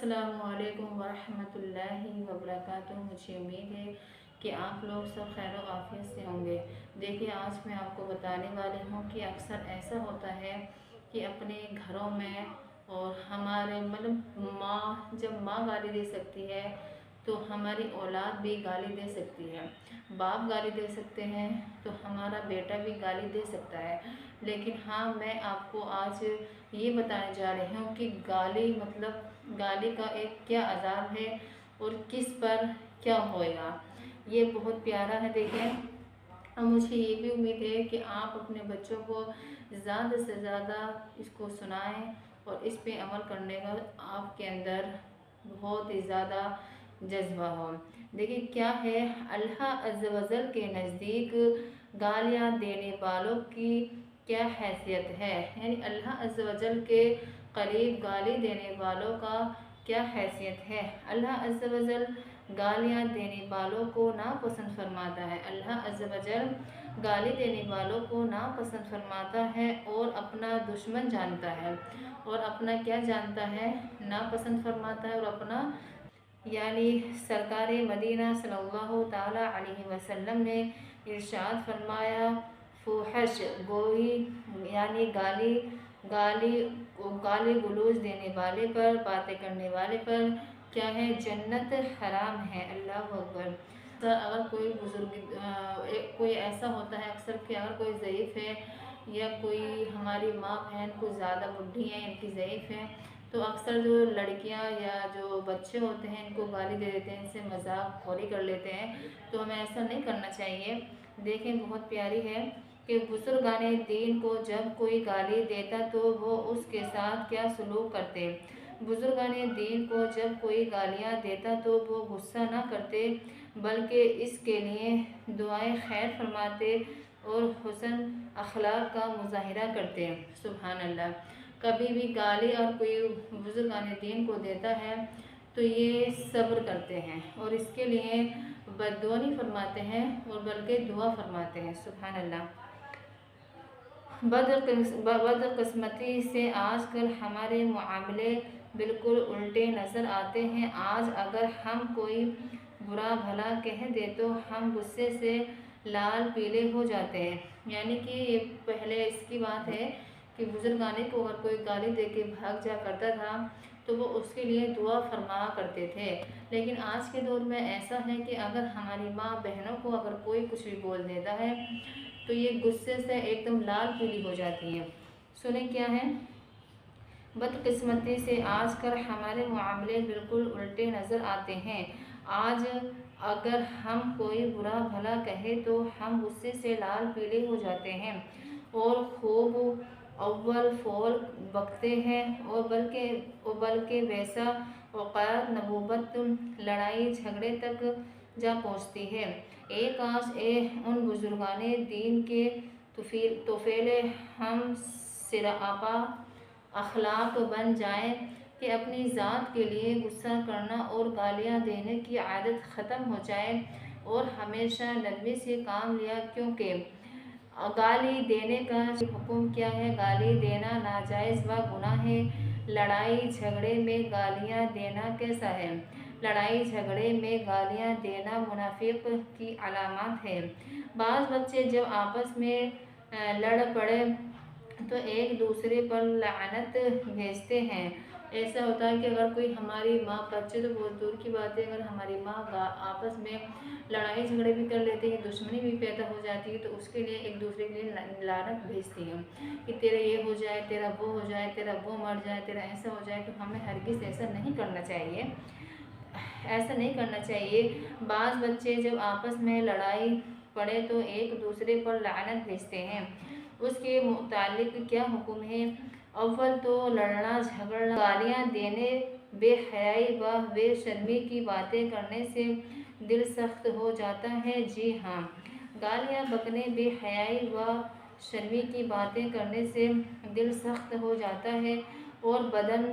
अस्सलामु अलैकुम वरहमतुल्लाहि वबरकातुहू। मुझे उम्मीद है कि आप लोग सब खैर आफियत से होंगे। देखिए, आज मैं आपको बताने वाली हूँ कि अक्सर ऐसा होता है कि अपने घरों में और हमारे जब माँ गाली दे सकती है तो हमारी औलाद भी गाली दे सकती है। बाप गाली दे सकते हैं तो हमारा बेटा भी गाली दे सकता है। लेकिन हाँ, मैं आपको आज ये बताने जा रही हूँ कि गाली का एक क्या अज़ाब है और किस पर क्या होएगा। ये बहुत प्यारा है। देखिए, और मुझे ये भी उम्मीद है कि आप अपने बच्चों को ज़्यादा से ज़्यादा इसको सुनाएं और इस पे अमल करने का आपके अंदर बहुत ही ज़्यादा जज्बा हो। देखिए क्या है, अल्लाह अज़्ज़ व जल के नज़दीक गालियाँ देने वालों की क्या हैसियत है, यानी अल्लाह अज़्ज़ व जल के करीब गाली देने वालों का क्या हैसियत है। अल्लाह अज़्ज़ व जल गालियाँ देने वालों को नापसंद फरमाता है। अल्लाह अज़्ज़ व जल गाली देने वालों को नापसंद फरमाता है और अपना दुश्मन जानता है। और अपना क्या जानता है, नापसंद फरमाता है और अपना, यानी सरकार मदीना सल्लल्लाहु ताला अलैहि वसल्लम ने इरशाद फरमाया, फुहश गोई यानी गाली गाली गाली गलौज देने वाले पर, बातें करने वाले पर क्या है, जन्नत हराम है। अल्लाह अकबर। तो अगर कोई कोई ऐसा होता है अक्सर कि अगर कोई ज़ईफ़ है या कोई हमारी माँ बहन को ज़्यादा बुढ़ी हैं, इनकी ज़ईफ़ हैं, तो अक्सर जो लड़कियां या जो बच्चे होते हैं इनको गाली दे देते हैं, इनसे मजाक खोरी कर लेते हैं। तो हमें ऐसा नहीं करना चाहिए। देखें, बहुत प्यारी है कि बुजुर्गाने दीन को जब कोई गाली देता तो वो उसके साथ क्या सलूक करते। बुजुर्गाने दीन को जब कोई गालियाँ देता तो वो गुस्सा ना करते, बल्कि इसके लिए दुआएं खैर फरमाते और हुस्न अखलाक का मुजाहिरा करते। सुभान अल्लाह। कभी भी गाली और कोई बुजुर्गाने दीन को देता है तो ये सब्र करते हैं और इसके लिए बद्दुआ नहीं फरमाते हैं और बल्कि दुआ फरमाते हैं। सुभान अल्लाह। बदकिस्मती से आजकल हमारे मुआमले बिल्कुल उल्टे नज़र आते हैं। आज अगर हम कोई बुरा भला कह दे तो हम गुस्से से लाल पीले हो जाते हैं। यानी कि ये पहले इसकी बात है कि बुजुर्गाने को अगर कोई गाली दे के भाग जा करता था तो वो उसके लिए दुआ फरमाया करते थे। लेकिन आज के दौर में ऐसा है कि अगर हमारी माँ बहनों को अगर कोई कुछ भी बोल देता है तो ये गुस्से से एकदम लाल पीली हो जाती हैं। सुने क्या है, बदकिस्मती से आजकल हमारे मामले बिल्कुल उल्टे नज़र आते हैं। आज अगर हम कोई बुरा भला कहे तो हम गुस्से से लाल पीले हो जाते हैं और खूब अव्वल फौल बकते हैं और बल्कि वैसा औकात नबूबत लड़ाई झगड़े तक जा पहुँचती है। एक काश उन बुजुर्गाने दीन के तोफेले हम सिरापा अखलाक बन जाएं कि अपनी ज़ात के लिए गुस्सा करना और गालियाँ देने की आदत ख़त्म हो जाए और हमेशा नरमी से काम लिया। क्योंकि गाली देने का हुक्म क्या है, गाली देना नाजायज़ व गुनाह है। लड़ाई झगड़े में गालियाँ देना कैसा है, लड़ाई झगड़े में गालियाँ देना मुनाफिक की अलामत है। बाज़ बच्चे जब आपस में लड़ पड़े तो एक दूसरे पर लानत भेजते हैं। ऐसा होता है कि अगर कोई हमारी माँ, बच्चे तो बहुत दूर की बात है, अगर हमारी माँ आपस में लड़ाई झगड़े भी कर लेती है, दुश्मनी भी पैदा हो जाती है, तो उसके लिए एक दूसरे के लिए लानत भेजती हैं कि तेरा ये हो जाए, तेरा वो हो जाए, तेरा वो मर जाए, तेरा ऐसा हो जाए। तो हमें हरगिज़ ऐसा नहीं करना चाहिए, ऐसा नहीं करना चाहिए। बाज़ बच्चे जब आपस में लड़ाई पड़े तो एक दूसरे पर लानत भेजते हैं। उसके मुतालिक क्या हुक्म है? अव्वल तो लड़ना झगड़ना, गालियाँ देने, बेहयाई व बेशर्मी की बातें करने से दिल सख्त हो जाता है। जी हाँ, गालियाँ बकने, बेहयाई व शर्मी की बातें करने से दिल सख्त हो जाता है और बदन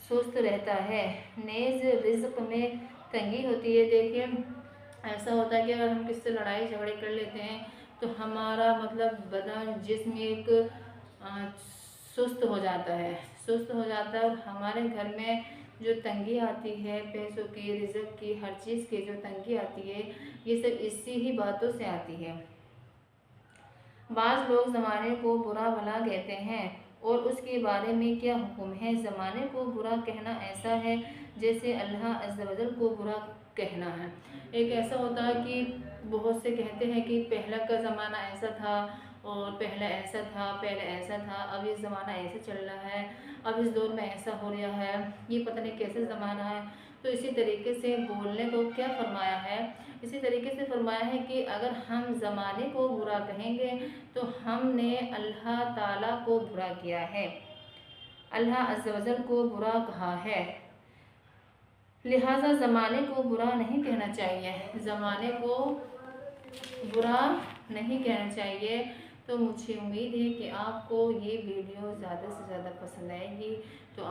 सुस्त रहता है, नेज़ रिज़्क में तंगी होती है। देखिए, ऐसा होता है कि अगर हम किससे लड़ाई झगड़े कर लेते हैं तो हमारा बदन, जिस्म एक सुस्त हो जाता है, सुस्त हो जाता है और हमारे घर में جو تنگی آتی ہے، پیسوں کی، رزق کی، ہر چیز کی جو تنگی آتی ہے، یہ سب اسی ہی باتوں سے آتی ہے۔ بعض لوگ زمانے کو برا بھلا کہتے ہیں اور اس کے بارے میں کیا حکم ہے؟ زمانے کو برا کہنا ایسا ہے جیسے اللہ عز و جل کو برا کہنا ہے۔ ایک ایسا ہوتا ہے کہ بہت سے کہتے ہیں کہ پہلا کا زمانہ ایسا تھا اور پہلا ایسا تھا، پہلے ایسا تھا، اب یہ زمانہ ایسے چل رہا ہے، اب اس دور میں ایسا ہو رہا ہے، یہ پتہ نہیں کیسے زمانہ ہے۔ تو اسی طریقے سے بولنے کو کیا فرمایا ہے؟ اسی طریقے سے فرمایا ہے کہ اگر ہم زمانے کو برا کہیں گے تو ہم نے اللہ تعالیٰ کو برا کیا ہے، اللہ عز و جل کو برا کہا ہے۔ لہٰذا زمانے کو برا نہیں کہنا چاہیے، زمانے کو برا نہیں کہنا چاہیے۔ تو مجھے امید ہے کہ آپ کو یہ ویڈیو زیادہ سے زیادہ پسند آئے گی۔ تو